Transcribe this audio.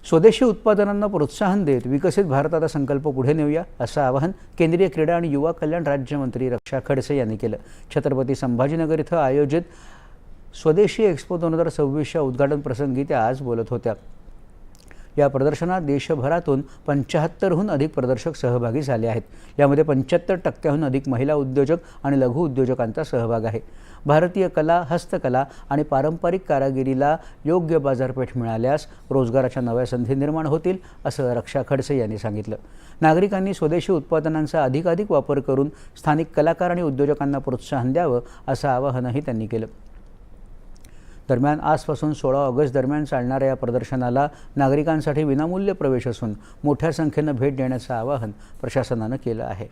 स्वदेशी उत्पादनांना प्रोत्साहन देत विकसित भारताचा संकल्प पुढे नेऊया असं आवाहन केंद्रीय क्रीडा आणि युवा कल्याण राज्यमंत्री रक्षा खडसे यांनी केलं। छत्रपती संभाजीनगर इथं आयोजित स्वदेशी एक्स्पो 2026च्या उद्घाटन प्रसंगी त्या आज बोलत होत्या। या प्रदर्शनात देशभरातून 75हून अधिक प्रदर्शक सहभागी झाले आहेत। यामध्ये 75% अधिक महिला उद्योजक आणि लघु उद्योजकांचा सहभाग आहे। भारतीय कला, हस्तकला आणि पारंपरिक कारागिरीला योग्य बाजारपेठ मिळाल्यास रोजगाराच्या नव्या संधी निर्माण होतील असं रक्षा खडसे यांनी सांगितलं। नागरिकांनी स्वदेशी उत्पादनांचा अधिकाधिक वापर करून स्थानिक कलाकार आणि उद्योजकांना प्रोत्साहन द्यावं असं आवाहनही त्यांनी केलं। दरम्यान आजपासून 16 ऑगस्ट दरम्यान चालणाऱ्या या प्रदर्शनाला नागरिकांसाठी विनामूल्य प्रवेश असून मोठ्या संख्येनं भेट देण्याचं आवाहन प्रशासनानं केलं आहे।